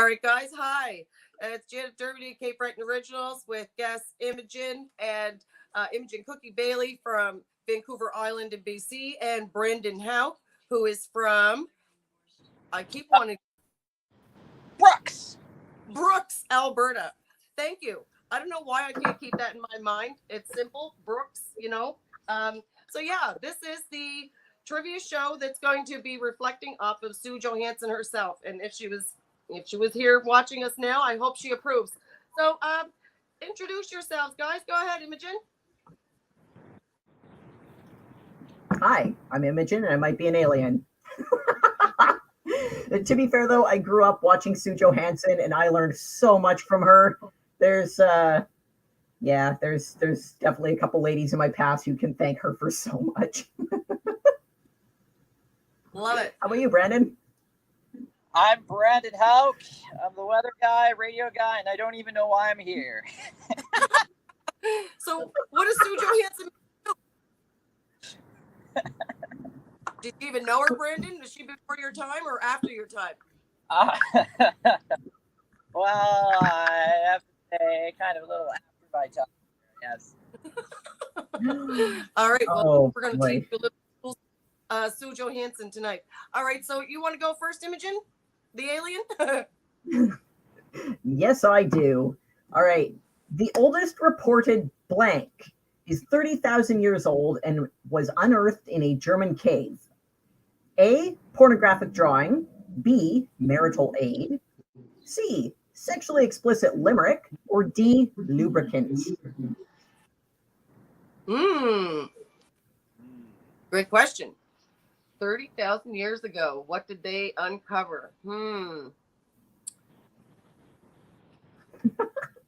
right, guys. Hi. It's Janet Derby, Cape Breton Originals, with guests Imogen and Imogen Cookie Bailey from Vancouver Island in BC, and Brendan Houck, who is from, I keep wanting, Brooks, Alberta. Thank you. I don't know why I can't keep that in my mind. It's simple, Brooks, So yeah, this is the trivia show that's going to be reflecting off of Sue Johanson herself. And if she was here watching us now, I hope she approves. So introduce yourselves, guys. Go ahead, Imogen. Hi, I'm Imogen, and I might be an alien. To be fair, though, I grew up watching Sue Johanson, and I learned so much from her. There's definitely a couple ladies in my past who can thank her for so much. Love it. How about you, Brandon? I'm Brandon Houck. I'm the weather guy, radio guy, and I don't even know why I'm here. So what does Sue Johanson do? Did you even know her, Brandon? Was she before your time or after your time? Well, I have to say kind of a little after my time, yes. All right, well, we're going to teach you a little Sue Johanson tonight. All right, so you want to go first, Imogen? The alien? Yes, I do. All right. The oldest reported blank is 30,000 years old and was unearthed in a German cave. A, pornographic drawing. B, marital aid. C, sexually explicit limerick. Or D, lubricant. Great question. 30,000 years ago, what did they uncover? Well,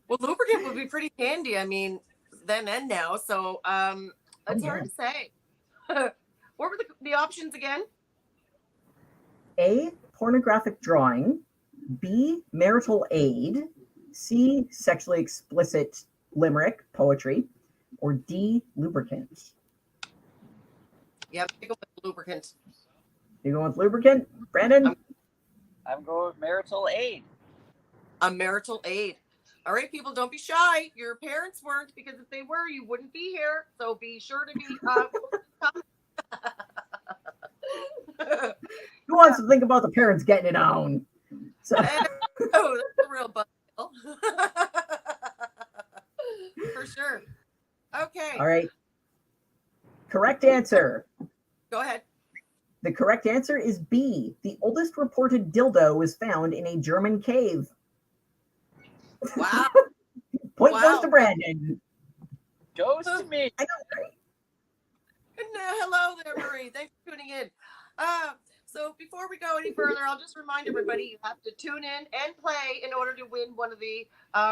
lubricant would be pretty handy. I mean, then and now. So it's hard to say. What were the options again? A, pornographic drawing. B, marital aid. C, sexually explicit limerick, poetry. Or D, lubricant. Yep, go with lubricant. You going with lubricant, Brandon? I'm going with marital aid. A marital aid. All right, people, don't be shy. Your parents weren't, because if they were, you wouldn't be here. So be sure to be. Who wants to think about the parents getting it on? So. Oh, that's a real bundle. For sure. Okay. All right. Correct answer. Go ahead. The correct answer is B. The oldest reported dildo was found in a German cave. Wow. Point goes to Brandon. Goes to me. I know, right? Hello there, Marie. Thanks for tuning in. So before we go any further, I'll just remind everybody you have to tune in and play in order to win one of the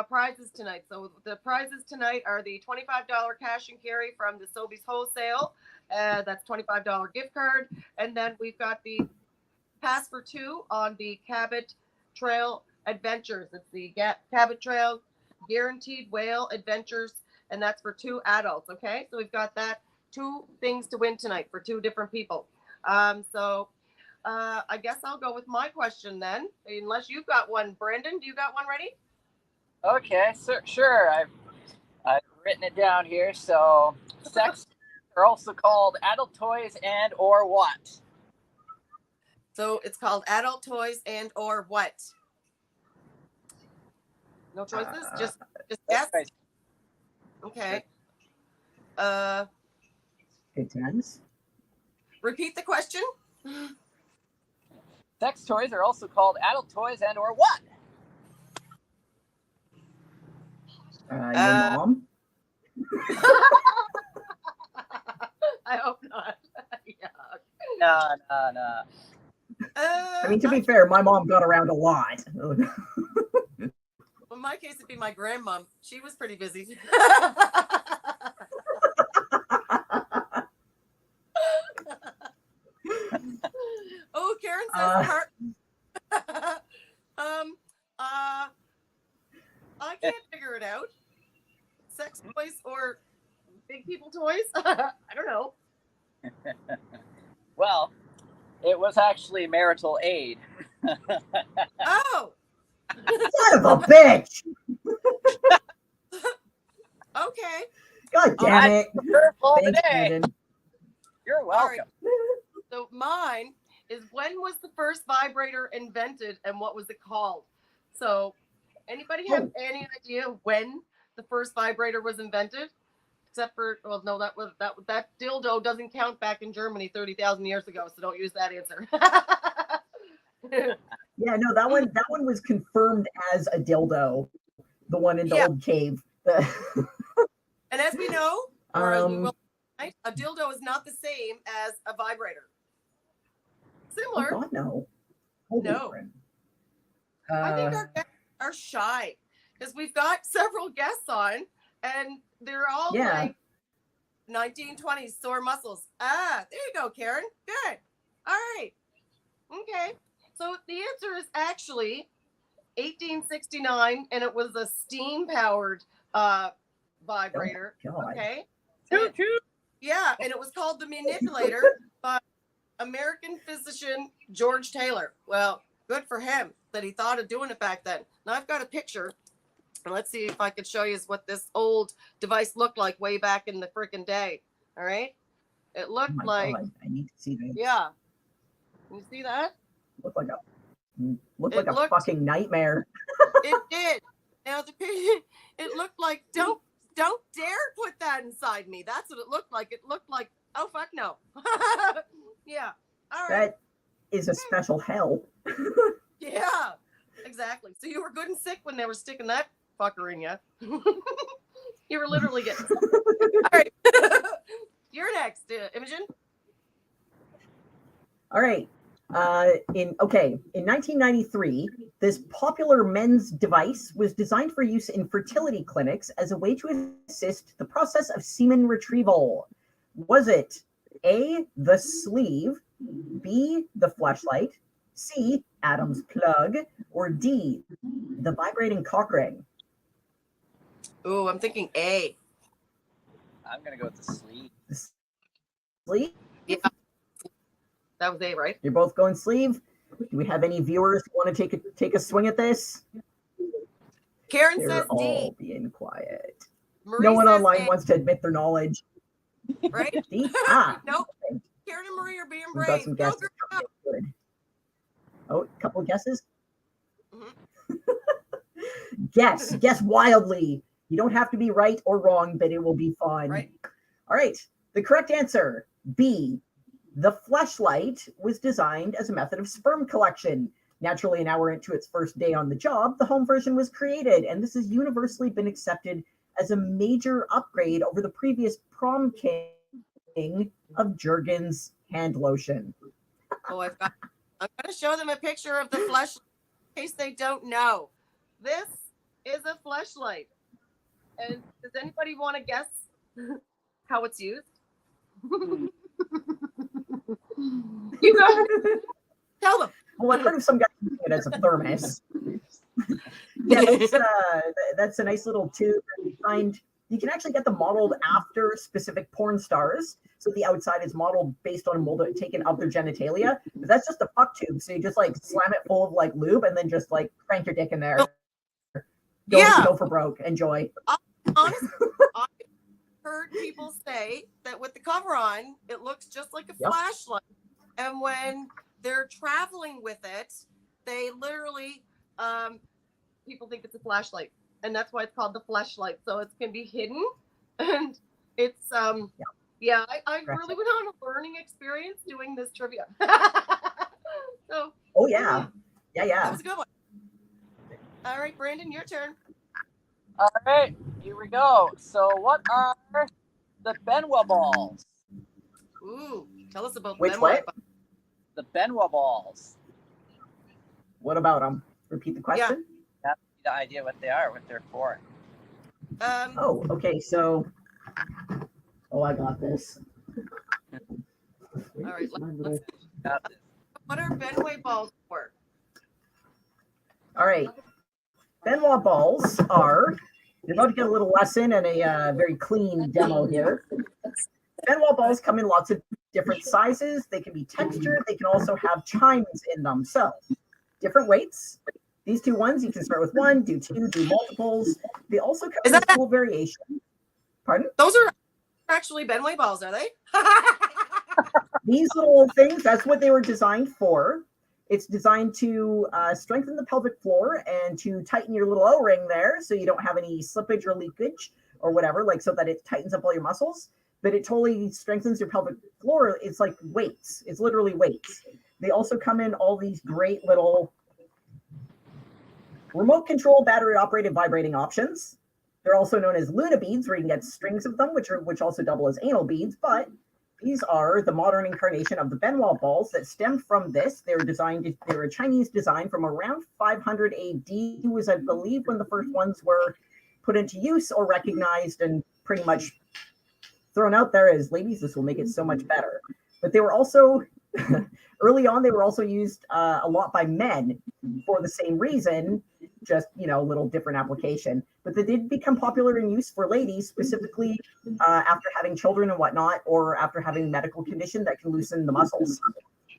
prizes tonight. So the prizes tonight are the $25 cash and carry from the Sobeys Wholesale. That's $25 gift card. And then we've got the pass for two on the Cabot Trail Adventures. It's the Cabot Trail Guaranteed Whale Adventures, and that's for two adults. Okay, so we've got that. Two things to win tonight for two different people. I guess I'll go with my question then, unless you've got one. Brandon, do you got one ready? Okay, sure. I've written it down here. So, sex are also called adult toys and or what? So it's called adult toys and or what? No choices? Just guess? Okay. Good times. Repeat the question. Sex toys are also called adult toys and or what? Your mom? I hope not. No. I mean, to be fair, my mom got around a lot. Well, in my case, it'd be my grandmom. She was pretty busy. Oh, Karen says I can't figure it out. Sex toys or big people toys? I don't know. Well, it was actually marital aid. Oh, Son of a bitch! Okay. God damn it! Curveball Thanks, today. Brandon. You're welcome. So mine is, when was the first vibrator invented and what was it called? So anybody have any idea when the first vibrator was invented? Except for, well, no, that dildo doesn't count back in Germany 30,000 years ago, so don't use that answer. Yeah, no, that one was confirmed as a dildo. The one in the old cave. And as we know, or as we will, a dildo is not the same as a vibrator. Similar. Oh God, no. No. I think our guests are shy because we've got several guests on, and they're all like 1920s sore muscles. Ah, there you go, Karen. Good. All right. Okay. So the answer is actually 1869, and it was a steam-powered vibrator. Oh, okay. Yeah, and it was called the manipulator by American physician George Taylor. Well, good for him that he thought of doing it back then. Now I've got a picture, and let's see if I could show you what this old device looked like way back in the freaking day. All right. It looked like. God, I need to see that. Yeah. Can you see that? Looked like a fucking nightmare. It did. Now it looked like don't dare put that inside me. That's what it looked like. It looked like, oh fuck no. Yeah. All right. That is a special hell. Yeah. Exactly. So you were good and sick when they were sticking that fucker in you. You were literally getting sick. All right. You're next, Imogen. All right. In 1993, this popular men's device was designed for use in fertility clinics as a way to assist the process of semen retrieval. Was it A, the sleeve, B, the fleshlight, C, Adam's plug, or D, the vibrating cock ring? Ooh, I'm thinking A. I'm gonna go with the sleeve. Sleeve? Yeah. That was A, right? You're both going sleeve. Do we have any viewers who want to take a swing at this? Karen They're says all D. being quiet. Marie No one says online A, wants to admit their knowledge. right? D? Ah. Nope. Karen and Marie are being We've got brave. some Go, guesses. girl. Good. Oh, a couple of guesses? Guess wildly. You don't have to be right or wrong, but it will be fun. Right. All right. The correct answer, B. The fleshlight was designed as a method of sperm collection. Naturally, an hour into its first day on the job, the home version was created, and this has universally been accepted as a major upgrade over the previous prom king of Jergens hand lotion. Oh, I'm going to show them a picture of the fleshlight in case they don't know. This is a fleshlight. And does anybody want to guess how it's used? You go. Tell them. Well, I've heard of some guys using it as a thermos. Yeah, that's a nice little tube. You can actually get them modeled after specific porn stars. So the outside is modeled based on a mold taken of their genitalia. But that's just a fuck tube. So you just like slam it full of like lube and then just like crank your dick in there. Go for broke. Enjoy. Honestly, I've heard people say that with the cover on, it looks just like a flashlight. And when they're traveling with it, they literally, people think it's a flashlight. And that's why it's called the flashlight. So it can be hidden. And it's, I really went on a learning experience doing this trivia. So. Oh, yeah. Yeah. That was a good one. All right, Brandon, your turn. All right, here we go. So what are the Benoit balls? Ooh, tell us about which Benoit. The Benoit balls. What about them? Repeat the question. Yeah. Have the idea what they are, what they're for. Oh, okay. So, I got this. All right, let's what are Benoit balls for? All right. Benoit balls are, you're about to get a little lesson and a very clean demo here. Benoit balls come in lots of different sizes. They can be textured. They can also have chimes in them. So, different weights. These two ones, you can start with one, do two, do multiples. They also come Is in that- cool variation. Pardon? Those are actually Benway balls, are they? These little things, that's what they were designed for. It's designed to strengthen the pelvic floor and to tighten your little O-ring there so you don't have any slippage or leakage or whatever, like so that it tightens up all your muscles. But it totally strengthens your pelvic floor. It's like weights. It's literally weights. They also come in all these great little remote control battery operated vibrating options. They're also known as Luna beads, where you can get strings of them, which also double as anal beads. But these are the modern incarnation of the Benoit balls that stemmed from this. They were a Chinese design from around 500 AD, was, I believe, when the first ones were put into use or recognized and pretty much thrown out there as, ladies, this will make it so much better. But they were also, early on, they were also used a lot by men for the same reason, just, a little different application. But they did become popular in use for ladies, specifically after having children and whatnot, or after having medical condition that can loosen the muscles.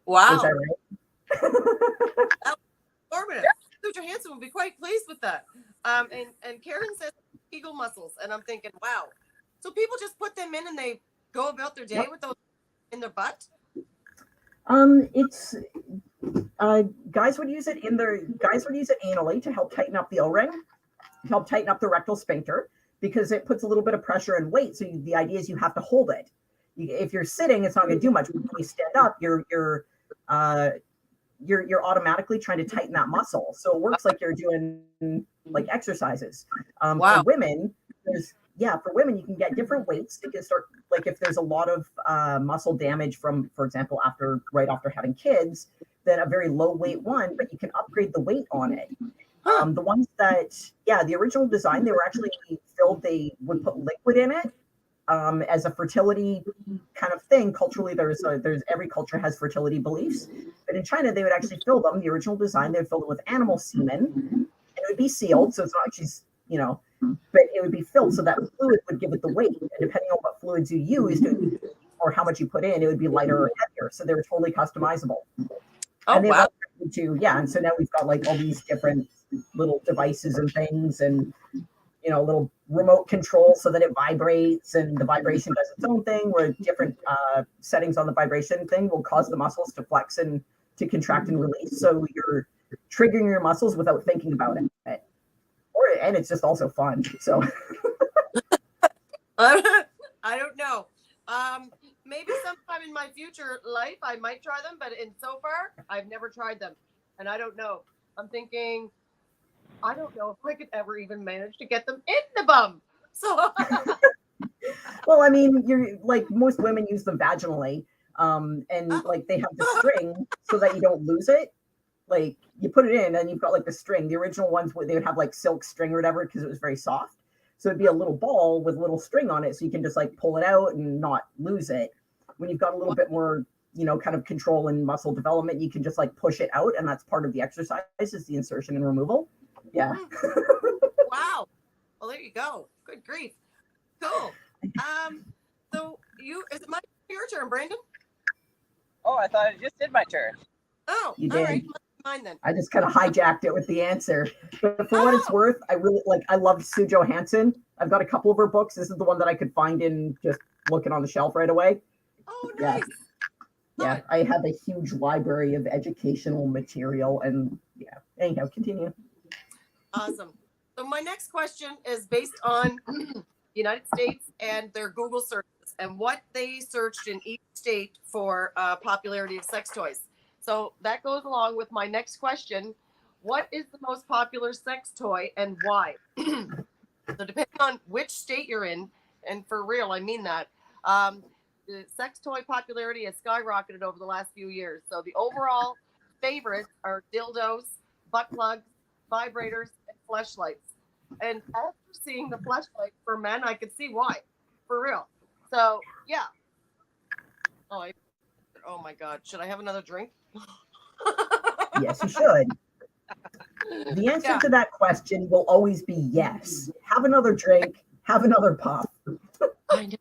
Wow. Was that right? That was informative. Sue Johanson will be quite pleased with that. And Karen says Kegel muscles, and I'm thinking, wow. So people just put them in and they go about their day with those in their butt? It's guys would use it anally to help tighten up the O-ring, to help tighten up the rectal sphincter, because it puts a little bit of pressure and weight. So the idea is you have to hold it. If you're sitting, it's not going to do much. But when you stand up, you're automatically trying to tighten that muscle. So it works like you're doing like exercises. Wow. For women, for women, you can get different weights. You can start, like, if there's a lot of muscle damage from, for example, right after having kids, then a very low weight one, but you can upgrade the weight on it. The ones that, the original design, they were actually filled, they would put liquid in it as a fertility kind of thing. Culturally, there's every culture has fertility beliefs, but in China, they would actually fill them. The original design, they would fill it with animal semen, and it would be sealed, so it's not actually, but it would be filled so that fluid would give it the weight. And depending on what fluids you used or how much you put in, it would be lighter or heavier. So they were totally customizable. Oh, and wow. And so now we've got like all these different little devices and things and, little remote control so that it vibrates, and the vibration does its own thing, where different settings on the vibration thing will cause the muscles to flex and to contract and release. So you're triggering your muscles without thinking about it. And it's just also fun. So I don't know. Maybe sometime in my future life I might try them, but so far I've never tried them, and I don't know. I'm thinking, I don't know if I could ever even manage to get them in the bum. So, well, I mean, you're like, most women use them vaginally, and like they have the string so that you don't lose it. Like, you put it in and you've got like the string. The original ones, they would have like silk string or whatever because it was very soft. So it'd be a little ball with a little string on it, so you can just like pull it out and not lose it. When you've got a little bit more, kind of control and muscle development, you can just like push it out, and that's part of the exercise, is the insertion and removal. Yeah. Wow. Well, there you go. Good grief. Cool. So is it your turn, Brandon? Oh, I thought I just did my turn. Oh, You all did. right. Mine then. I just kind of hijacked it with the answer. But for what it's worth, I love Sue Johanson. I've got a couple of her books. This is the one that I could find in just looking on the shelf right away. Oh, nice. Yeah. I have a huge library of educational material, and anyhow, continue. Awesome. So my next question is based on the United States and their Google searches and what they searched in each state for popularity of sex toys. So that goes along with my next question. What is the most popular sex toy and why? So depending on which state you're in, and for real, I mean that, the sex toy popularity has skyrocketed over the last few years. So the overall favorites are dildos, butt plugs, vibrators, and fleshlights. And after seeing the fleshlight for men, I could see why. For real. So, yeah. Oh my God. Should I have another drink? Yes, you should. The answer to that question will always be yes. Have another drink. Have another puff. I know.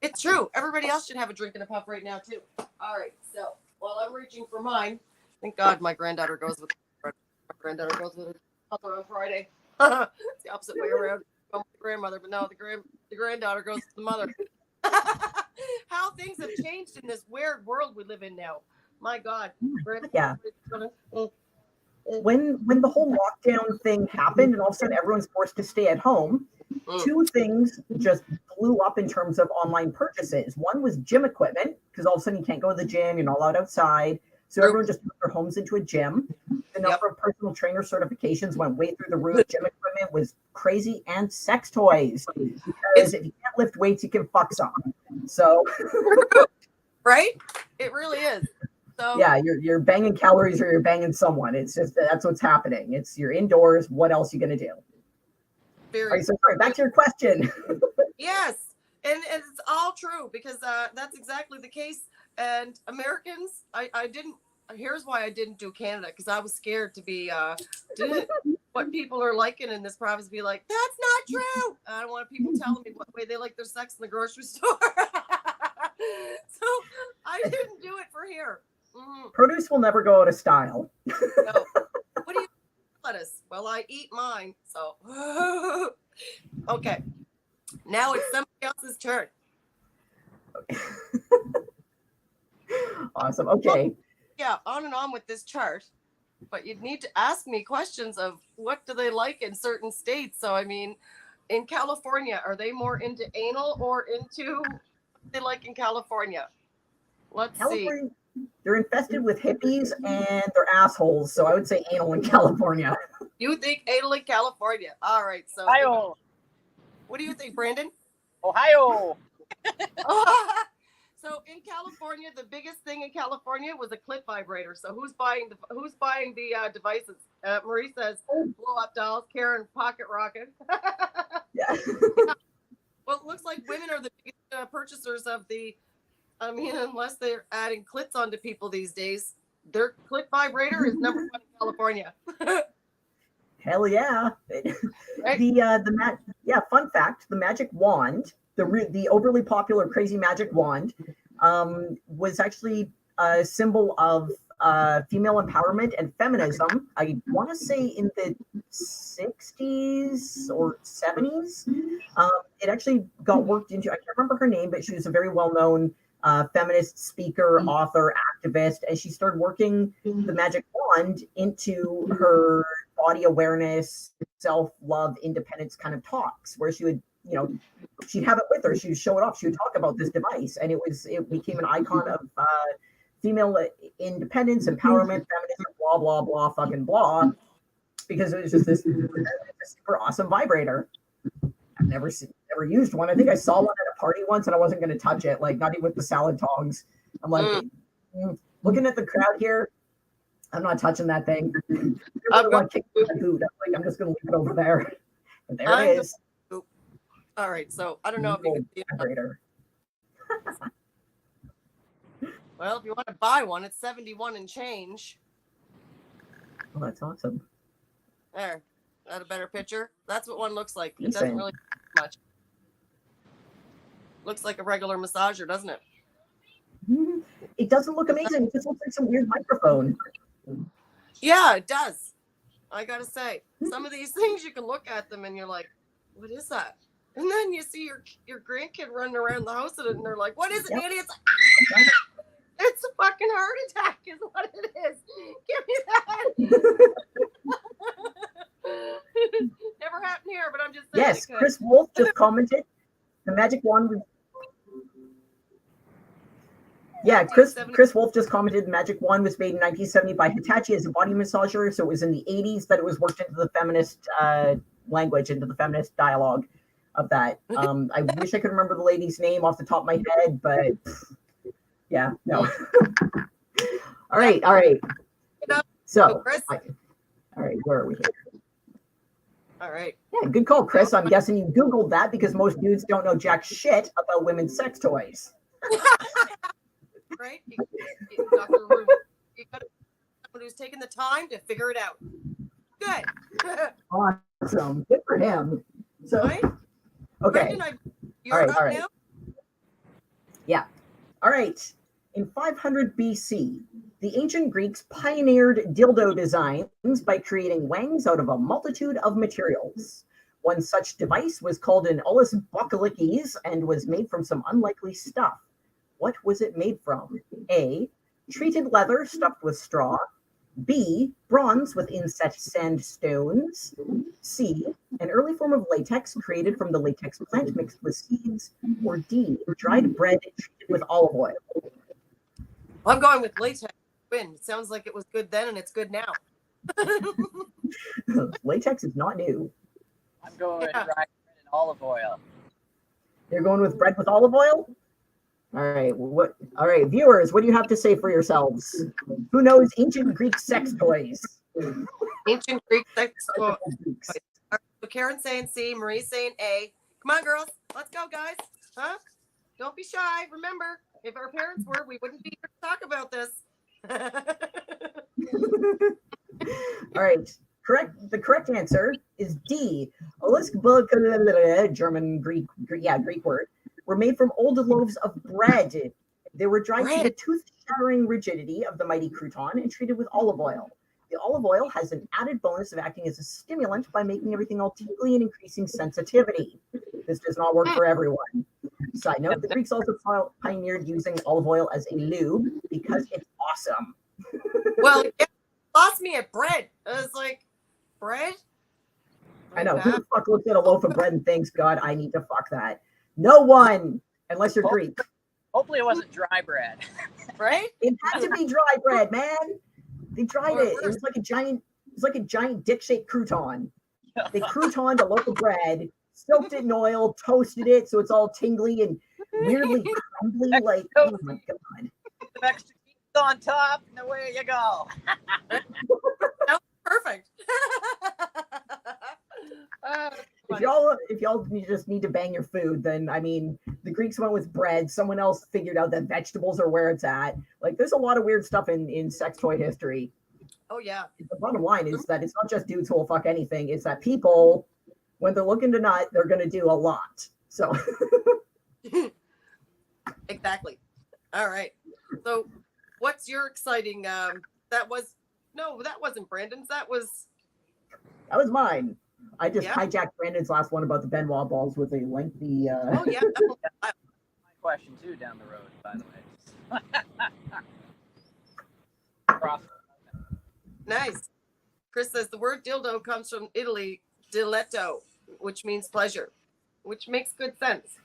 It's true. Everybody else should have a drink and a puff right now, too. All right. So while I'm reaching for mine, thank God my granddaughter goes with Granddaughter goes with her mother on Friday. It's the opposite way around. Going with the grandmother, but no, the granddaughter goes with the mother. How things have changed in this weird world we live in now. My God. Yeah. When the whole lockdown thing happened and all of a sudden everyone's forced to stay at home, two things just blew up in terms of online purchases. One was gym equipment, because all of a sudden you can't go to the gym, you're not allowed outside. So everyone just put their homes into a gym. The number of personal trainer certifications went way through the roof. Gym equipment was crazy, and sex toys. Because if you can't lift weights, you can fuck some. So right? It really is. So yeah, you're banging calories or you're banging someone. It's just that's what's happening. It's you're indoors. What else are you gonna do? All right, so sorry, back to your question. Yes, and it's all true because that's exactly the case. And Americans, I didn't. Here's why I didn't do Canada, because I was scared to be what people are liking in this province. Be like, that's not true. I don't want people telling me what way they like their sex in the grocery store. So I didn't do it for here. Mm-hmm. Produce will never go out of style. No. What do you lettuce? Well, I eat mine. So okay. Now it's somebody else's turn. Awesome. Okay. Well, yeah, on and on with this chart, but you'd need to ask me questions of what do they like in certain states. So I mean, in California, are they more into anal or into what they like in California? Let's see. They're infested with hippies and they're assholes. So I would say anal in California. You think anal in California? All right. So Ohio. what do you think, Brandon? Ohio. So in California, the biggest thing in California was a clit vibrator. So who's buying the devices? Marie says blow up dolls. Karen, pocket rocket. Yeah. Well, it looks like women are the biggest purchasers of the. I mean, unless they're adding clits onto people these days, their clit vibrator is number one in California. Hell yeah. Right? Fun fact, the magic wand, the overly popular crazy magic wand, was actually a symbol of female empowerment and feminism. I want to say in the 60s or 70s. It actually got worked into, I can't remember her name, but she was a very well-known feminist speaker, author, activist, and she started working the magic wand into her body awareness, self-love, independence kind of talks, where she would, she'd have it with her, she would show it off, she would talk about this device, and it became an icon of female independence, empowerment, feminism, blah, blah, blah, fucking blah, because it was just this super awesome vibrator. I've never used one. I think I saw one at a party once and I wasn't going to touch it, like not even with the salad tongs. I'm like, looking at the crowd here, I'm not touching that thing. I'm like, I'm just going to leave it over there. But there it is. All right, so I don't know if you can see vibrator. Well, if you want to buy one, it's 71 and change. Oh, that's awesome. There. Is that a better picture? That's what one looks like. It doesn't really much. Looks like a regular massager, doesn't it? It doesn't look amazing. It just looks like some weird microphone. Yeah, it does. I gotta say, some of these things you can look at them and you're like, what is that? And then you see your grandkid running around the house and they're like, what is it, Daddy? It's like, it's a fucking heart attack is what it is. Give me that. Never happened here, but I'm just saying. Yes, Chris Wolf just commented. The magic wand was. Yeah, Chris Wolf just commented the magic wand was made in 1970 by Hitachi as a body massager. So it was in the 80s that it was worked into the feminist language, into the feminist dialogue of that. I wish I could remember the lady's name off the top of my head, but yeah, no. All right. So, all right, where are we here? All right. Yeah, good call, Chris. I'm guessing you Googled that because most dudes don't know jack shit about women's sex toys. Right? You got someone who's taking the time to figure it out. Good. Awesome. Good for him. So, right? okay. Brendan, you're up now? Yeah. All right. In 500 BC, The ancient Greeks pioneered dildo designs by creating wangs out of a multitude of materials. One such device was called an ulus bokkalikis and was made from some unlikely stuff. What was it made from? A. Treated leather stuffed with straw. B. Bronze with inset sandstones. C. An early form of latex created from the latex plant mixed with seeds. Or D. Dried bread treated with olive oil. I'm going with latex. Win. It sounds like it was good then and it's good now. Latex is not new. I'm going with dry bread and olive oil. You're going with bread with olive oil? All right. All right, viewers, what do you have to say for yourselves? Who knows ancient Greek sex toys? Ancient Greek sex toys. So Karen's saying C, Marie's saying A. Come on, girls. Let's go, guys. Huh? Don't be shy. Remember, if our parents were, we wouldn't be here to talk about this. All right. The correct answer is D. German, Greek word, were made from old loaves of bread. They were dried to the tooth-shattering rigidity of the mighty crouton and treated with olive oil. The olive oil has an added bonus of acting as a stimulant by making everything all tingly and increasing sensitivity. This does not work for everyone. Side note, the Greeks also pioneered using olive oil as a lube because it's awesome. Well, it lost me at bread. I was like, bread? I know. Who the fuck looks at a loaf of bread and thinks, God, I need to fuck that? No one, unless you're Greek. Hopefully it wasn't dry bread. Right? It had to be dry bread, man. They dried it. It was like a giant dick-shaped crouton. They croutoned a loaf of bread, soaked it in oil, toasted it so it's all tingly and weirdly crumbly. Like, oh my God. Some extra cheese on top, and away you go. That was perfect. If y'all just need to bang your food, then I mean, the Greeks went with bread. Someone else figured out that vegetables are where it's at. Like, there's a lot of weird stuff in sex toy history. Oh yeah. The bottom line is that it's not just dudes who will fuck anything. It's that people, when they're looking to nut, they're going to do a lot. So. Exactly. All right. So, what's your exciting? That wasn't Brandon's. That was mine. I just hijacked Brandon's last one about the Benoit balls with a lengthy. Oh yeah. My question too down the road, by the way. Nice. Chris says the word dildo comes from Italy, diletto, which means pleasure, which makes good sense.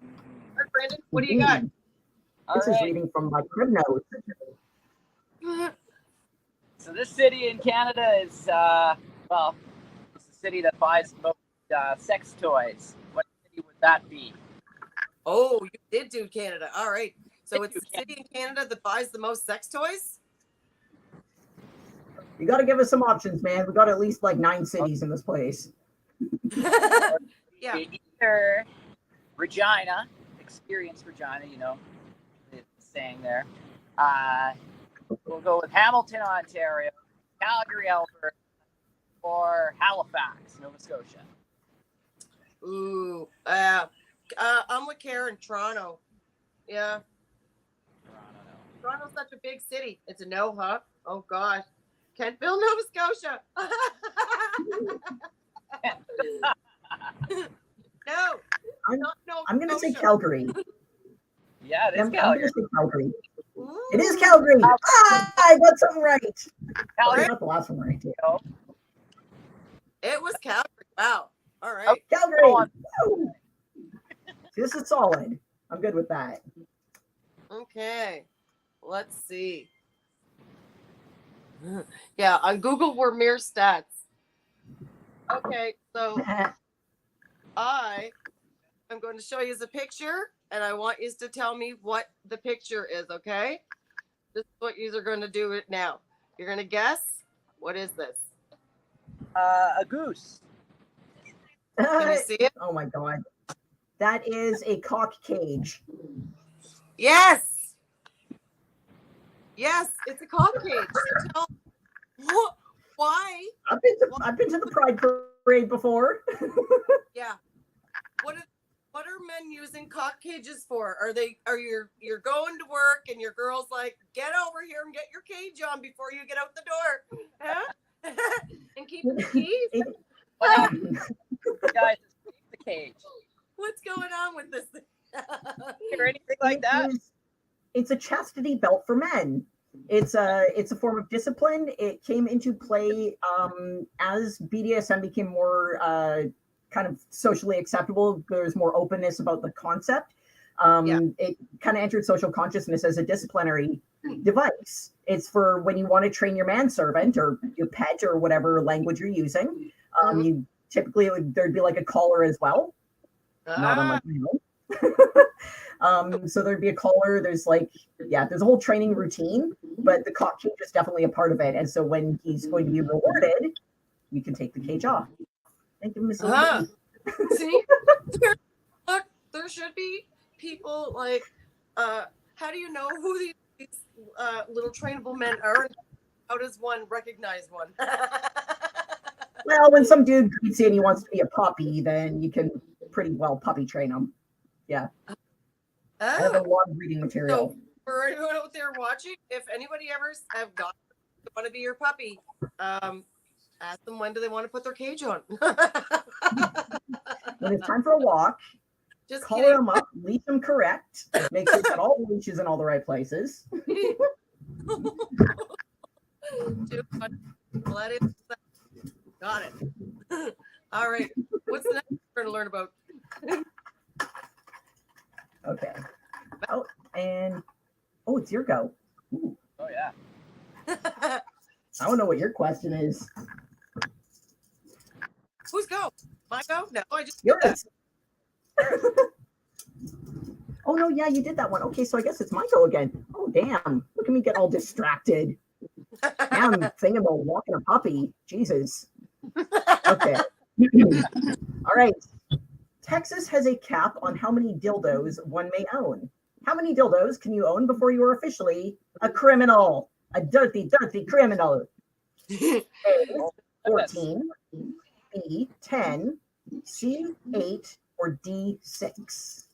All right, Brandon, what do you got? This is reading from my crib notes. So this city in Canada is, it's a city that buys most sex toys. What city would that be? Oh, you did do Canada. All right. So it's the city in Canada that buys the most sex toys? You got to give us some options, man. We got at least like 9 cities in this place. Yeah. Either Regina, experience Regina, you know, the saying there. We'll go with Hamilton, Ontario, Calgary, Alberta, or Halifax, Nova Scotia. Ooh. I'm with Karen, Toronto. Yeah. Toronto's such a big city. It's a no, huh? Oh, gosh. Kentville, Nova Scotia. No. I'm going to say Calgary. Yeah, it is Calgary. I'm going to say Calgary. It is Calgary. I got something right. Calgary. I got the last one right, too. It was Calgary. Wow. All right. Oh, Calgary. This is solid. I'm good with that. Okay. Let's see. Yeah, on Google we're mere stats. Okay, so I am going to show you the picture, and I want you to tell me what the picture is, okay? This is what you are going to do it now. You're going to guess. What is this? A goose. Can you see it? Oh my God. That is a cock cage. Yes. Yes, it's a cock cage. So why? I've been to the Pride Parade before. Yeah. What what are men using cock cages for? Are you're going to work and your girl's like, get over here and get your cage on before you get out the door, huh? And keeping the keys? Guys, keep the cage. What's going on with this thing? Or anything like that? It's a chastity belt for men. It's a form of discipline. It came into play as BDSM became more kind of socially acceptable. There's more openness about the concept. It kind of entered social consciousness as a disciplinary device. It's for when you want to train your manservant or your pet or whatever language you're using. You typically there'd be like a collar as well. Not unlike my own. So there'd be a collar. There's there's a whole training routine, but the cock cage is definitely a part of it. And so when he's going to be rewarded, you can take the cage off. Thank you, Miss. See, look, there should be people like, how do you know who these little trainable men are? How does one recognize one? Well, when some dude greets you and he wants to be a puppy, then you can pretty well puppy train him. Yeah. I have a lot of reading material. So for anyone out there watching, if anybody ever have got want to be your puppy, ask them when do they want to put their cage on. When it's time for a walk, just collar them up, leash them correct, make sure you got all the leashes in all the right places. Got it. All right. What's the next we're going to learn about? Okay. It's your go. Ooh. Oh, yeah. I don't know what your question is. Whose go? My go? No, I just yours. Oh, no, yeah, you did that one. Okay, so I guess it's my go again. Oh, damn. Look at me get all distracted. Now I'm thinking about walking a puppy. Jesus. Okay. All right. Texas has a cap on how many dildos one may own. How many dildos can you own before you are officially a criminal? A dirty, dirty criminal. A, 14, B, 10, C, 8, or D, 6.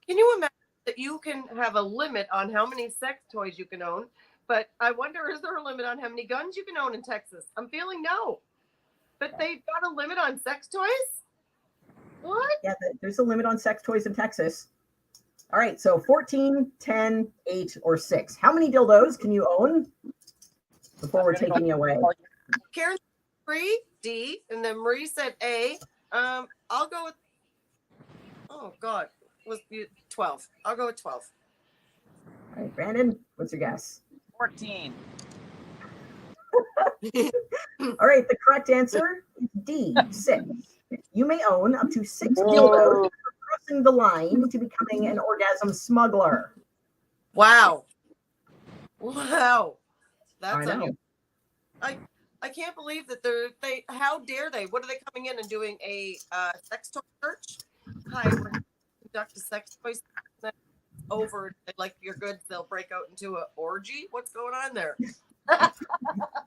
Can you imagine that you can have a limit on how many sex toys you can own? But I wonder, is there a limit on how many guns you can own in Texas? I'm feeling no. But they've got a limit on sex toys? What? Yeah, there's a limit on sex toys in Texas. All right, so 14, 10, 8, or 6. How many dildos can you own before we're taking you away? Karen 3, D, and then Marie said A. I'll go with, oh God, was 12. I'll go with 12. All right, Brandon, what's your guess? 14. All right, the correct answer is D, 6. You may own up to 6 dildos, crossing the line to becoming an orgasm smuggler. Wow. That's I know. I can't believe that they how dare they? What are they coming in and doing a sex toy search? Hi, we're going to conduct a sex toy search over like your goods, they'll break out into an orgy. What's going on there?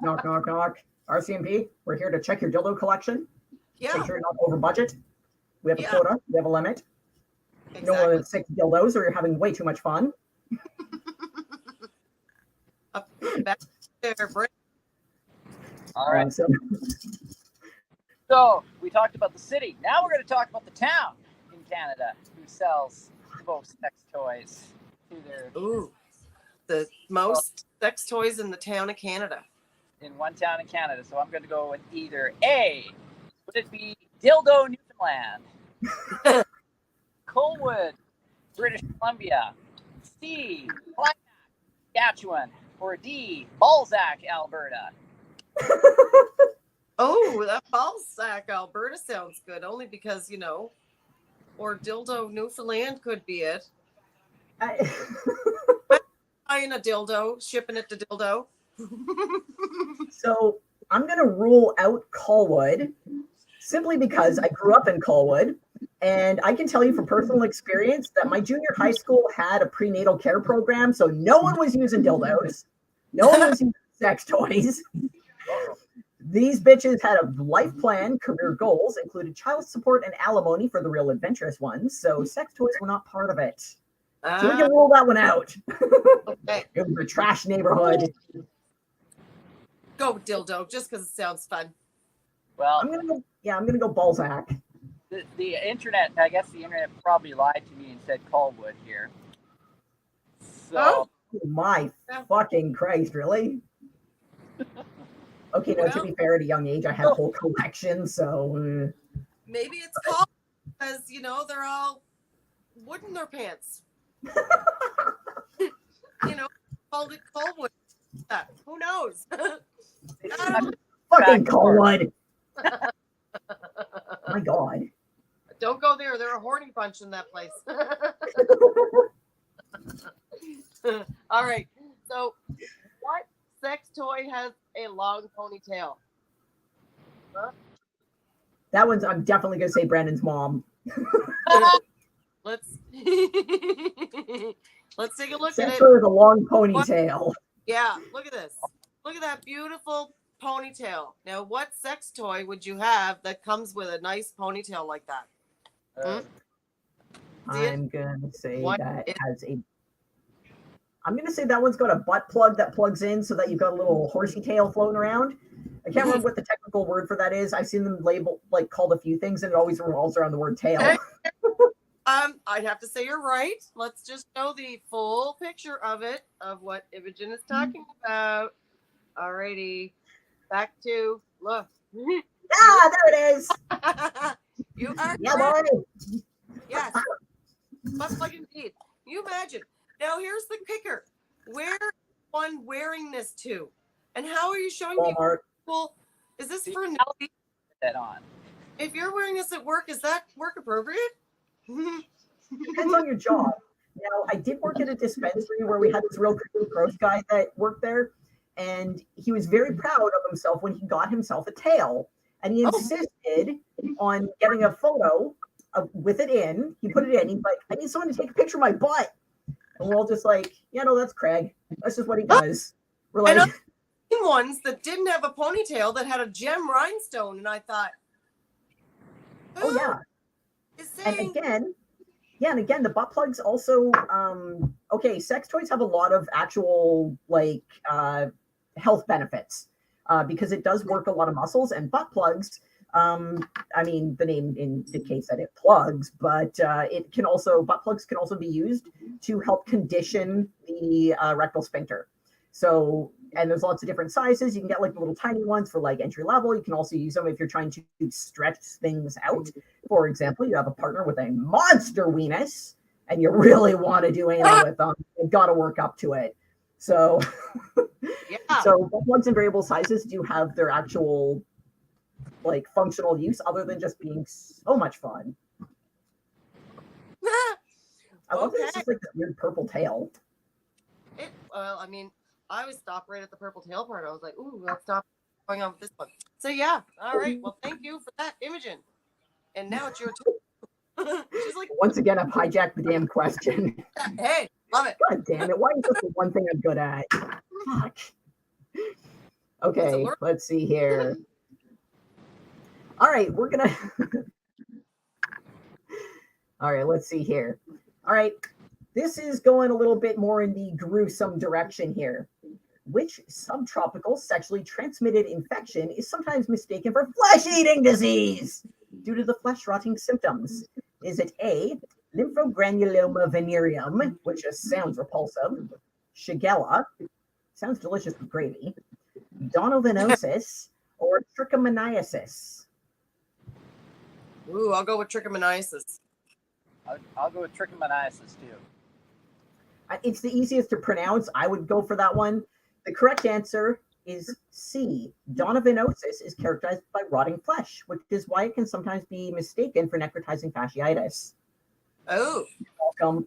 Knock, knock, knock. RCMP, we're here to check your dildo collection. Yeah. Make sure you're not over budget. We have a quota. We have a limit. Exactly. No more than 6 dildos, or you're having way too much fun. Back there, Brent. All right. So we talked about the city. Now we're going to talk about the town in Canada who sells most sex toys to their. Ooh, the most sex toys in the town of Canada. In one town in Canada. So I'm going to go with either A. Would it be Dildo, Newfoundland? Colwood, British Columbia. C. Black, Saskatchewan. Or D. Balzac, Alberta. Oh, that Balzac, Alberta sounds good. Only because, or Dildo, Newfoundland could be it. Buying a dildo, shipping it to Dildo. So I'm going to rule out Colwood simply because I grew up in Colwood. And I can tell you from personal experience that my junior high school had a prenatal care program. So no one was using dildos. No one was using sex toys. These bitches had a life plan, career goals, included child support and alimony for the real adventurous ones, so sex toys were not part of it. So we can rule that one out. Okay. It was a trash neighborhood. Go dildo, just because it sounds fun. Well, I'm gonna go Balzac. the internet, I guess the internet probably lied to me and said Colwood here. So, Oh. Oh my fucking Christ, really? Okay, no, to be fair, at a young age, I had a whole collection, so... Maybe it's called because, they're all wood in their pants. Called it Colwood. Who knows? Fucking Colwood! My God. Don't go there. They're a horny bunch in that place. All right. So, what sex toy has a long ponytail? Huh? That one's, I'm definitely going to say Brandon's mom. Let's take a look Sex at it. toy with a long ponytail. Yeah, look at this. Look at that beautiful ponytail. Now, what sex toy would you have that comes with a nice ponytail like that? I'm going to say What that is- has a... I'm going to say that one's got a butt plug that plugs in so that you've got a little horsey tail floating around. I can't remember what the technical word for that is. I've seen them labeled, called a few things, and it always revolves around the word tail. I'd have to say you're right. Let's just show the full picture of it, of what Imogen is talking about. Alrighty. Back to, look. Ah, there it is. You are Yeah, correct. boy. Yes. Butt plug indeed. You imagine. Now, here's the kicker. Where is one wearing this to? And how are you showing Walmart. people? Is this for that on. if you're wearing this at work, is that work appropriate? Depends on your job. Now, I did work at a dispensary where we had this real gross guy that worked there, and he was very proud of himself when he got himself a tail. And he insisted on getting a photo with it in. He put it in. He's like, I need someone to take a picture of my butt. And we're all just like, yeah, no, that's Craig. That's just what he does. We're like, Ones that didn't have a ponytail that had a gem rhinestone, and I thought, oh yeah. is And saying again, the butt plugs also, okay, sex toys have a lot of actual, health benefits because it does work a lot of muscles, and butt plugs, I mean, the name indicates that it plugs, but butt plugs can also be used to help condition the rectal sphincter. So, and there's lots of different sizes. You can get the little tiny ones for entry level. You can also use them if you're trying to stretch things out. For example, you have a partner with a monster weenus and you really want to do anal with them. You've got to work up to it. So, so butt plugs in variable sizes do have their actual functional use other than just being so much fun. I love that it's just this weird purple tail. I mean, I always stop right at the purple tail part. I was like, ooh, let's stop going on with this one. So yeah, all right. Well, thank you for that, Imogen. And now it's your turn. She's like, once again, I've hijacked the damn question. Hey, love it. God damn it! Why is this the one thing I'm good at? Fuck. Okay, let's see here. All right, we're gonna. All right, let's see here. All right, this is going a little bit more in the gruesome direction here. Which subtropical sexually transmitted infection is sometimes mistaken for flesh-eating disease due to the flesh-rotting symptoms? Is it A, lymphogranuloma venereum, which just sounds repulsive, Shigella, sounds delicious with gravy, donovanosis, or trichomoniasis? Ooh, I'll go with trichomoniasis. I'll go with trichomoniasis too. It's the easiest to pronounce. I would go for that one. The correct answer is C. Donovanosis is characterized by rotting flesh, which is why it can sometimes be mistaken for necrotizing fasciitis. Oh. You're welcome.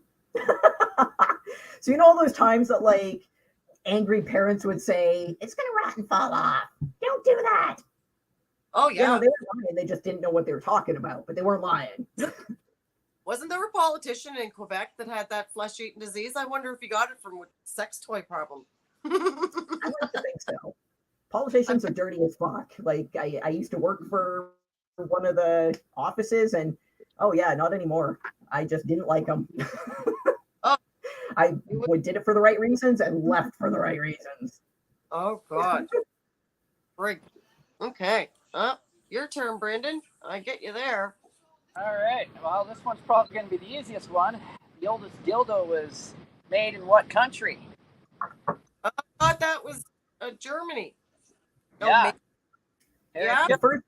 So you know all those times that angry parents would say, it's going to rot and fall off. Don't do that. Oh, yeah. They were lying. They just didn't know what they were talking about, but they weren't lying. Wasn't there a politician in Quebec that had that flesh-eating disease? I wonder if he got it from a sex toy problem. I like to think so. Politicians are dirty as fuck. Like I used to work for one of the offices, and oh yeah, not anymore. I just didn't like them. Oh, I did it for the right reasons and left for the right reasons. oh God. Right. Okay. Your turn, Brendan. I get you there. All right. Well, this one's probably going to be the easiest one. The oldest dildo was made in what country? I thought that was Germany. Yeah. Yeah. The first,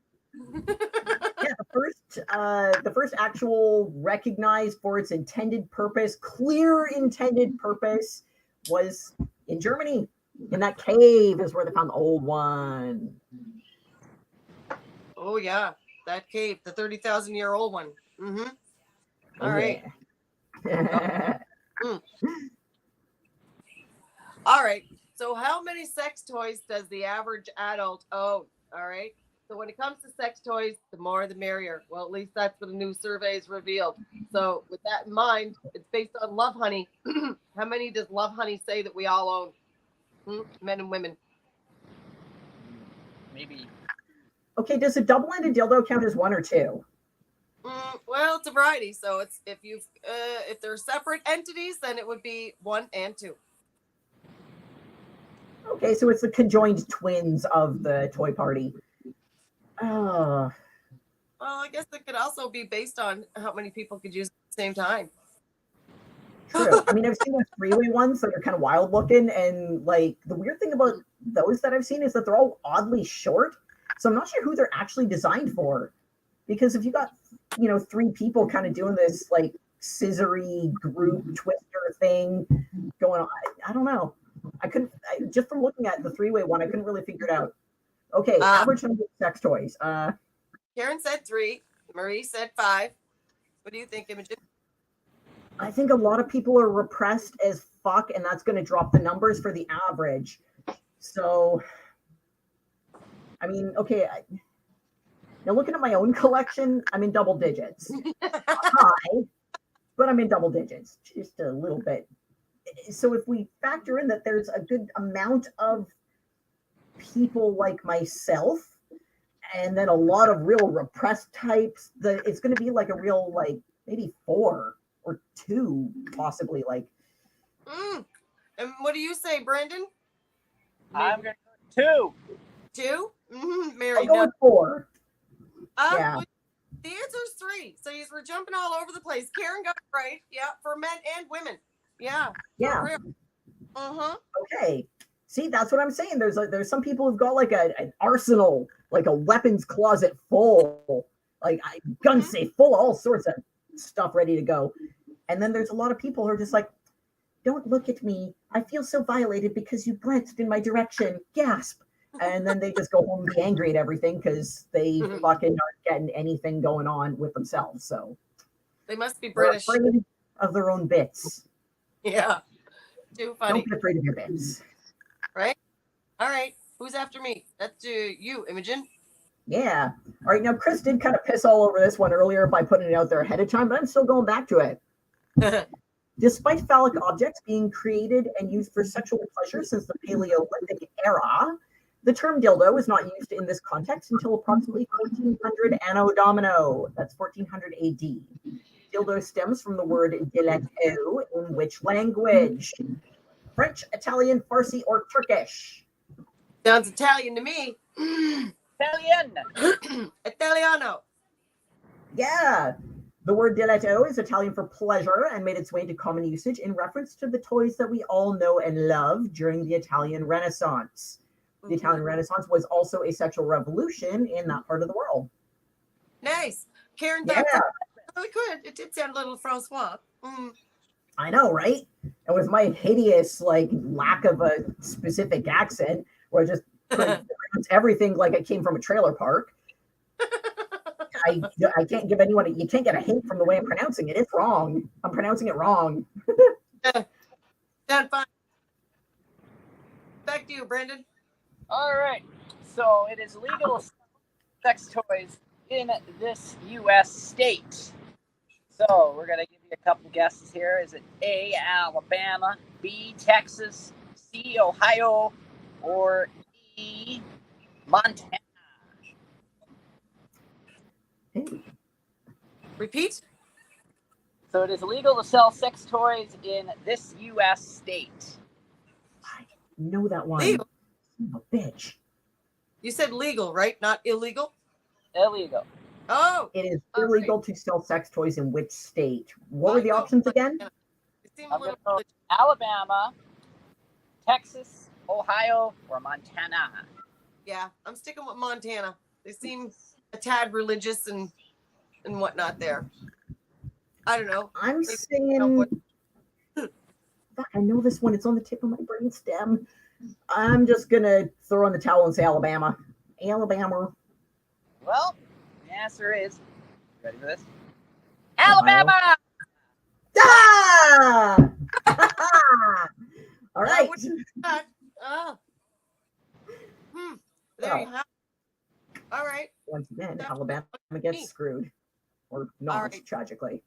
the first actual recognized for its intended purpose, clear intended purpose, was in Germany. In that cave is where they found the old one. Oh yeah, that cave, the 30,000-year-old one. Mm-hmm. All right. Yeah. All right. So how many sex toys does the average adult own? All right. So when it comes to sex toys, the more the merrier. Well, at least that's what a new survey has revealed. So with that in mind, it's based on Love Honey. How many does Love Honey say that we all own? Men and women. Maybe. Okay, does a double-ended dildo count as one or two? Well, it's a variety. So it's if they're separate entities, then it would be 1 and 2. Okay, so it's the conjoined twins of the toy party. Oh. Well, I guess it could also be based on how many people could use it at the same time. True. I mean, I've seen the three-way ones that are kind of wild looking, and like the weird thing about those that I've seen is that they're all oddly short. So I'm not sure who they're actually designed for. Because if you got, 3 people kind of doing this like scissory group twister thing going on, I don't know. Just from looking at the three-way one, I couldn't really figure it out. Okay, average number of sex toys. Karen said 3. Marie said 5. What do you think, Imogen? I think a lot of people are repressed as fuck, and that's going to drop the numbers for the average. So, I mean, okay. Now, looking at my own collection, I'm in double digits. High, but I'm in double digits, just a little bit. So if we factor in that there's a good amount of people like myself, and then a lot of real repressed types, it's going to be like a real, like, maybe 4 or 2, possibly, like. And what do you say, Brendan? I'm going to go 2. 2? Mary, I'll go with 4. Yeah. Well, the answer is 3. So we're jumping all over the place. Karen got it right. Yeah, for men and women. Yeah. Yeah. Uh-huh. Okay. See, that's what I'm saying. There's some people who've got like an arsenal, like a weapons closet full, like gun safe full of all sorts of stuff ready to go. And then there's a lot of people who are just like, don't look at me. I feel so violated because you glanced in my direction. Gasp. And then they just go home and be angry at everything because they fucking aren't getting anything going on with themselves. So they must be British. They're afraid of their own bits. Yeah. Too funny. Don't be afraid of your bits. Right? All right. Who's after me? That's you, Imogen. Yeah. All right. Now, Chris did kind of piss all over this one earlier by putting it out there ahead of time, but I'm still going back to it. Despite phallic objects being created and used for sexual pleasure since the Paleolithic era, the term dildo was not used in this context until approximately 1400 Anno Domino. That's 1400 AD. Dildo stems from the word diletto in which language? French, Italian, Farsi, or Turkish? Sounds Italian to me. Italian. Italiano. Yeah. The word diletto is Italian for pleasure and made its way into common usage in reference to the toys that we all know and love during the Italian Renaissance. The Italian Renaissance was also a sexual revolution in that part of the world. Nice. Karen, yeah. Really good. It did sound a little Francois. I know, right? And with my hideous, like, lack of a specific accent, where I just pronounce everything like it came from a trailer park, I can't give anyone, you can't get a hint from the way I'm pronouncing it. It's wrong. I'm pronouncing it wrong. Sound fine. Back to you, Brendan. All right. So it is legal sex toys in this U.S. state. So we're going to give you a couple guesses here. Is it A, Alabama, B, Texas, C, Ohio, or E, Montana. Hey, Repeat. So it is illegal to sell sex toys in this U.S. state. I know that one. Legal. Son of a bitch. You said legal, right? Not illegal? Illegal. Oh. It is all illegal right. to sell sex toys in which state? What were I'll the go options with again? Montana. It seemed a I'm going little to go legit. Alabama, Texas, Ohio, or Montana. Yeah, I'm sticking with Montana. They seem a tad religious and whatnot there. I don't know. I'm Maybe saying, fuck, I know this one. It's on the tip of my brain stem. I'm just gonna throw in the towel and say Alabama. Alabama. Well, the answer is, ready for this? Alabama! Ah! All right. What is that? Oh. There you Well, have it. All right. once again, That's Alabama me. gets screwed. Or not, right. tragically.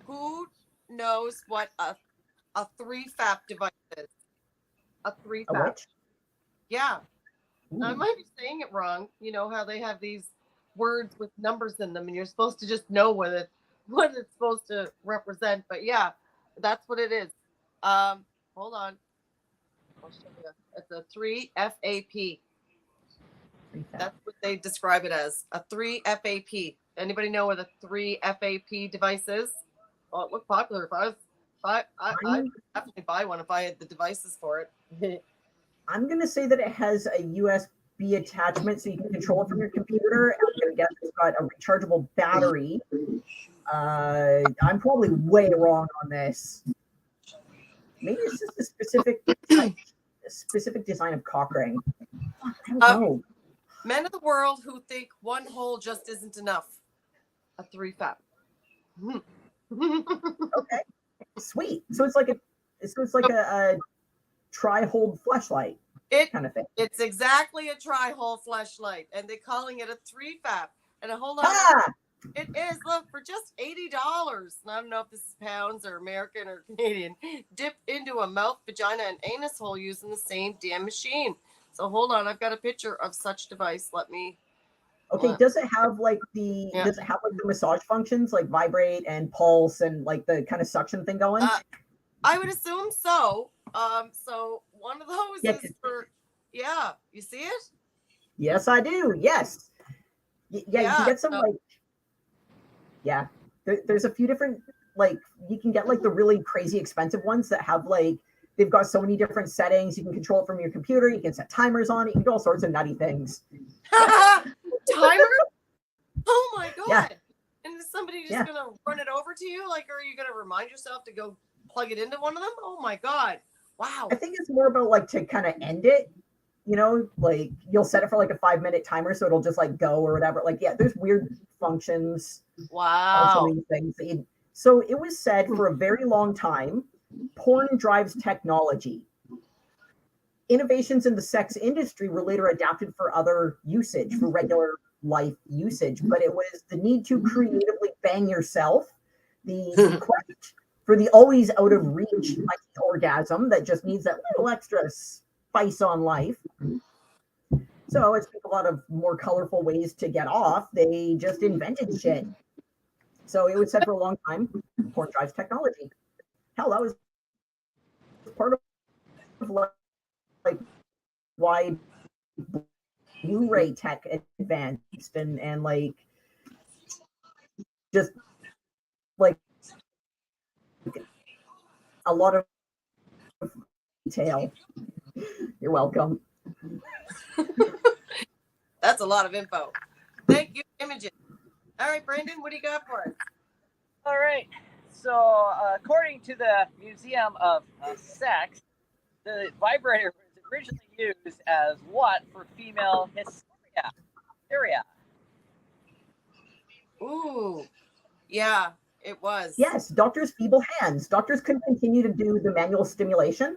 Who knows what a 3-FAP device is? A 3-FAP. A which? Yeah. Ooh. I might be saying it wrong. You know how they have these words with numbers in them, and you're supposed to just know what it's supposed to represent. But yeah, that's what it is. Hold on. I'll show you. It's a 3-FAP. That's what they describe it as. A 3-FAP. Anybody know what a 3-FAP device is? Well, it looked popular. If I'd definitely buy one if I had the devices for it. I'm going to say that it has a USB attachment so you can control it from your computer. I'm going to guess it's got a rechargeable battery. I'm probably way wrong on this. Maybe it's just a specific design of cock ring. I don't know. Men of the world who think one hole just isn't enough. A 3-FAP. Okay, sweet. So it's like a tri-hold fleshlight kind of thing. It's exactly a tri-hole fleshlight, and they're calling it a 3-FAP. And hold on, it is. Look, for just $80. And I don't know if this is pounds or American or Canadian. Dip into a mouth, vagina, and anus hole using the same damn machine. So hold on, I've got a picture of such device. Let me. Okay, does it have like the massage functions like vibrate and pulse and like the kind of suction thing going? I would assume so. So one of those is for, you see it? Yes, I do. Yes. You can get some there's a few different, like, you can get like the really crazy expensive ones that have like, they've got so many different settings. You can control it from your computer. You can set timers on it. You can do all sorts of nutty things. Timer? Oh my God. Yeah. And is somebody just going to run it over to you? Like, or are you going to remind yourself to go plug it into one of them? Oh my God. Wow. I think it's more about like to kind of end it, you know, like you'll set it for like a 5-minute timer. So it'll just like go or whatever. Like, there's weird functions. Wow. Things. So it was said for a very long time, porn drives technology. Innovations in the sex industry were later adapted for other usage, for regular life usage, but it was the need to creatively bang yourself, the quest for the always out of reach like orgasm that just needs that little extra spice on life. So as people thought of more colorful ways to get off, they just invented shit. So it was said for a long time, porn drives technology. Hell, that was part of like why Blu-ray tech advanced and like just like a lot of detail. You're welcome. That's a lot of info. Thank you, Imogen. All right, Brandon, what do you got for us? All right. So, according to the Museum of Sex, the vibrator was originally used as what for female hysteria? Ooh, yeah, it was. Yes, doctors' feeble hands. Doctors couldn't continue to do the manual stimulation.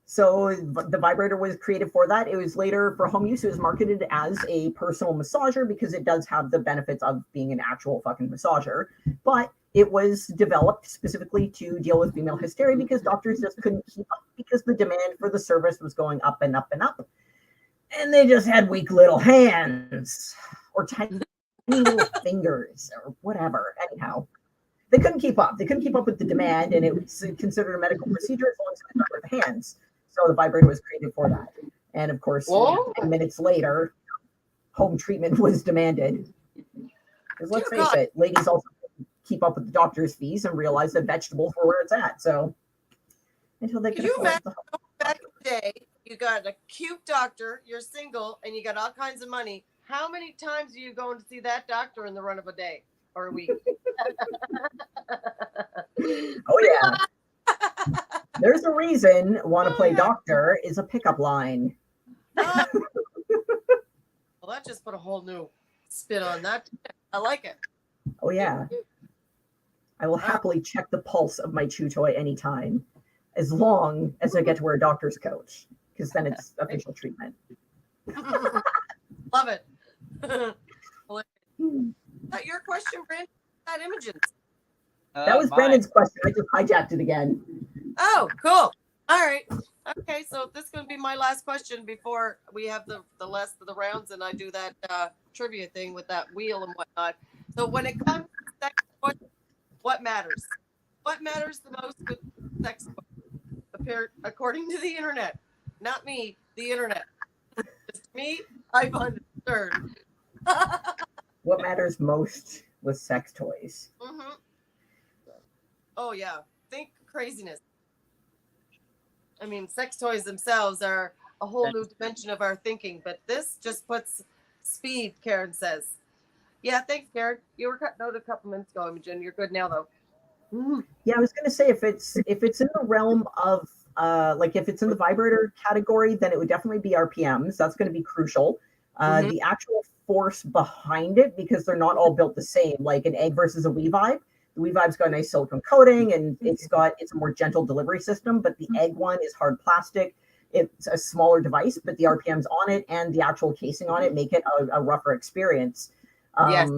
So the vibrator was created for that. It was later for home use. It was marketed as a personal massager because it does have the benefits of being an actual fucking massager. But it was developed specifically to deal with female hysteria because doctors just couldn't keep up because the demand for the service was going up and up and up. and they just had weak little hands or tiny little fingers or whatever. Anyhow, they couldn't keep up. They couldn't keep up with the demand, and it was considered a medical procedure as long as it was done with the hands. So the vibrator was created for that. And of course, 10 minutes later, home treatment was demanded. Because let's face it, ladies also keep up with the doctor's fees and realize that vegetables were where it's at. So until they could afford the back in the day, you got a cute doctor, you're single, and you got all kinds of money. How many times are you going to see that doctor in the run of a day or a week? Oh, yeah. There's a reason "want to play doctor" is a pickup line. Well, that just put a whole new spin on that. I like it. Oh, yeah. I will happily check the pulse of my chew toy anytime, as long as I get to wear a doctor's coat, because then it's official treatment. Love it. Is that your question, Brandon? That Imogen's. That was Brandon's question. I just hijacked it again. Oh, cool. All right. Okay, so this is going to be my last question before we have the last of the rounds and I do that trivia thing with that wheel and whatnot. So when it comes to sex toys, what matters? What matters the most with sex toys? According to the internet. Not me, the internet. Just me, I find it absurd. What matters most with sex toys? Mm-hmm. Oh, yeah. Think craziness. I mean, sex toys themselves are a whole new dimension of our thinking, but this just puts speed, Karen says. Yeah, thanks, Karen. You were cutting out a couple minutes ago, Imogen. You're good now, though. Mm-hmm. Yeah, I was going to say if it's in the realm of like if it's in the vibrator category, then it would definitely be RPMs. That's going to be crucial. The actual force behind it, because they're not all built the same, like an egg versus a WeVibe. The WeVibe's got a nice silicone coating and it's a more gentle delivery system, but the egg one is hard plastic. It's a smaller device, but the RPMs on it and the actual casing on it make it a rougher experience. Yes.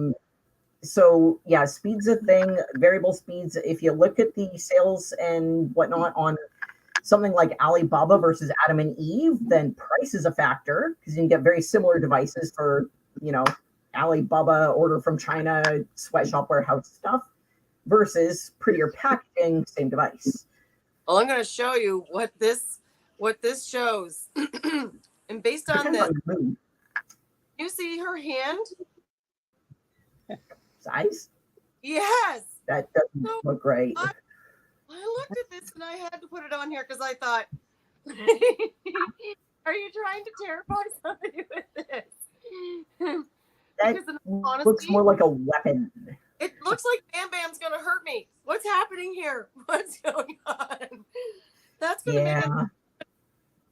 So yeah, speed's a thing, variable speeds. If you look at the sales and whatnot on something like Alibaba versus Adam and Eve, then price is a factor because you can get very similar devices for, Alibaba, order from China, sweatshop warehouse stuff versus prettier packaging, same device. Well, I'm going to show you what this shows. And based on this, you see her hand? Size? Yes. That doesn't look great. I looked at this and I had to put it on here because I thought, are you trying to terrify somebody with this? That looks more like a weapon. It looks like Bam Bam's going to hurt me. What's happening here? What's going on? That's going to make it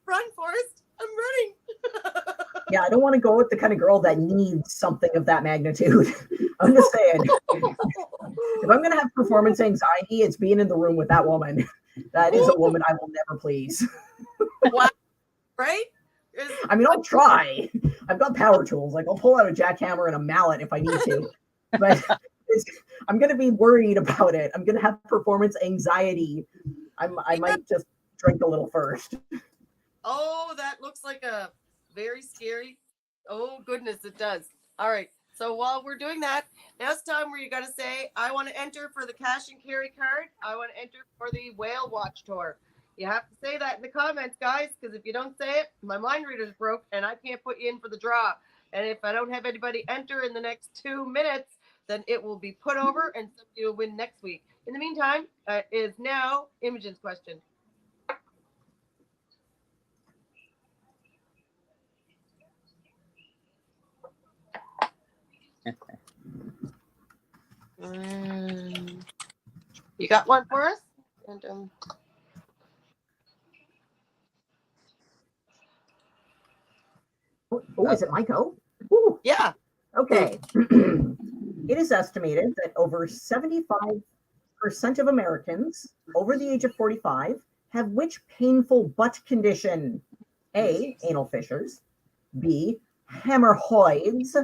run, Forrest. I'm running. Yeah, I don't want to go with the kind of girl that needs something of that magnitude. I'm just saying. If I'm going to have performance anxiety, it's being in the room with that woman. That is a woman I will never please. Wow. Right? I mean, I'll try. I've got power tools. Like, I'll pull out a jackhammer and a mallet if I need to. But I'm going to be worried about it. I'm going to have performance anxiety. I might just drink a little first. Oh, that looks like a very scary. Oh, goodness, it does. All right. So while we're doing that, now it's time where you got to say, I want to enter for the cash and carry card. I want to enter for the whale watch tour. You have to say that in the comments, guys, because if you don't say it, my mind reader's broke and I can't put you in for the draw. And if I don't have anybody enter in the next 2 minutes, then it will be put over and somebody will win next week. In the meantime, is now Imogen's question. You got one for us? And is it my go? Ooh. Yeah. Okay. It is estimated that over 75% of Americans over the age of 45 have which painful butt condition? A, anal fissures. B, hemorrhoids.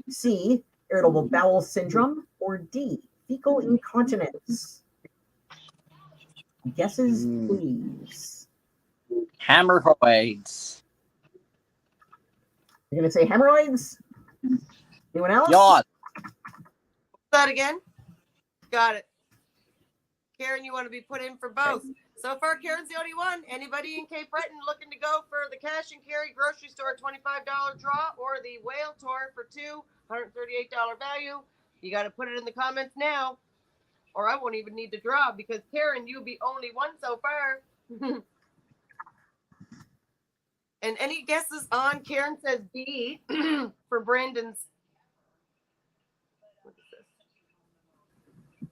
C, irritable bowel syndrome. Or D, fecal incontinence. Guesses, please. Hemorrhoids. You're going to say hemorrhoids? Anyone else? Yawn. That again? Got it. Karen, you want to be put in for both. So far, Karen's the only one. Anybody in Cape Breton looking to go for the cash and carry grocery store $25 draw or the whale tour for two $138 value? You got to put it in the comments now, or I won't even need to draw because Karen, you'll be only one so far. And any guesses on? Karen says B for Brandon's. What is this?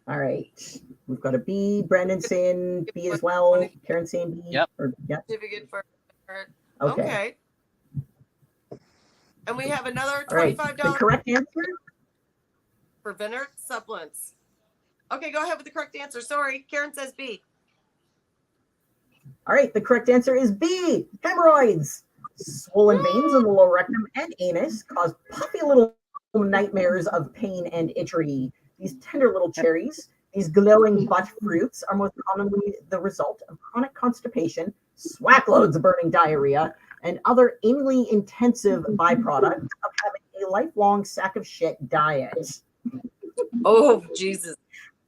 All right. We've got a B. Brandon's saying B as well. Karen's saying B. Yep. Yep. Certificate for Okay. And we have another All right. $25 The correct answer? for Venner supplements. Okay, go ahead with the correct answer. Sorry, Karen says B. All right. The correct answer is B. Hemorrhoids. Swollen veins in the lower rectum and anus cause puffy little nightmares of pain and itchery. These tender little cherries, these glowing butt fruits, are most commonly the result of chronic constipation, swack loads of burning diarrhea, and other anally intensive byproducts of having a lifelong sack of shit diet. Oh, Jesus.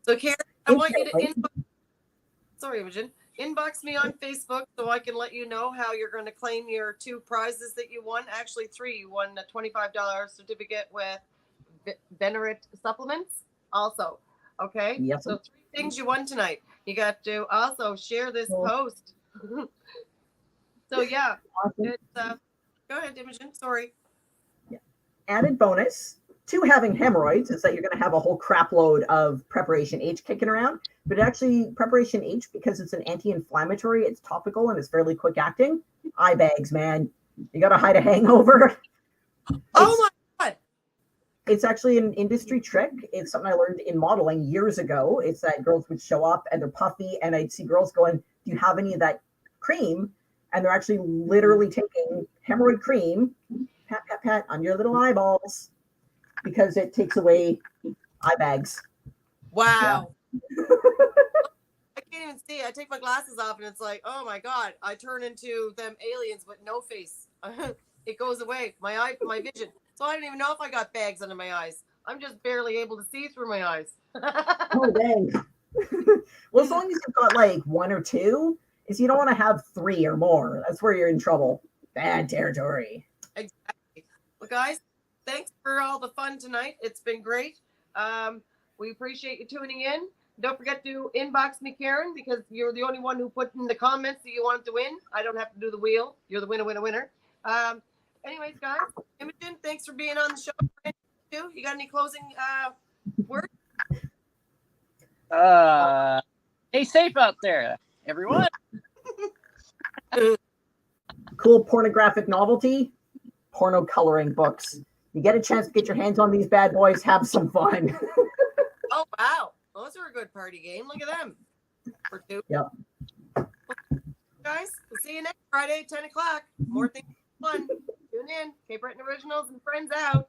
So, Karen, I want you to Exactly. inbox me on Facebook so I can let you know how you're going to claim your two prizes that you won. Actually, three. You won a $25 certificate with Venerate supplements also. Okay? Yes. So 3 things you won tonight. You got to also share this post. So, yeah. Awesome. It's, go ahead, Imogen. Sorry. Added bonus to having hemorrhoids is that you're going to have a whole crap load of Preparation H kicking around. But actually, Preparation H, because it's an anti-inflammatory, it's topical and it's fairly quick acting. Eye bags, man. You got to hide a hangover. Oh, my God. It's actually an industry trick. It's something I learned in modeling years ago. It's that girls would show up and they're puffy, and I'd see girls going, "Do you have any of that cream?" And they're actually literally taking hemorrhoid cream, pat, pat, pat on your little eyeballs, because it takes away eye bags. Wow. I can't even see. I take my glasses off and it's like, oh my God, I turn into them aliens with no face. It goes away. My vision. So I don't even know if I got bags under my eyes. I'm just barely able to see through my eyes. Oh, dang. Well, as long as you've got like one or two, is you don't want to have three or more. That's where you're in trouble. Bad territory. Exactly. Well, guys, thanks for all the fun tonight. It's been great. We appreciate you tuning in. Don't forget to inbox me, Karen, because you're the only one who put in the comments that you wanted to win. I don't have to do the wheel. You're the winner. Anyways, guys, Imogen, thanks for being on the show. You got any closing words? Stay safe out there, everyone. Cool pornographic novelty, porno coloring books. You get a chance to get your hands on these bad boys, have some fun. Oh, wow. Those are a good party game. Look at them. For two. Yep. Guys, we'll see you next Friday, 10 o'clock. More things fun. Tune in. Cape Breton Originals and friends out.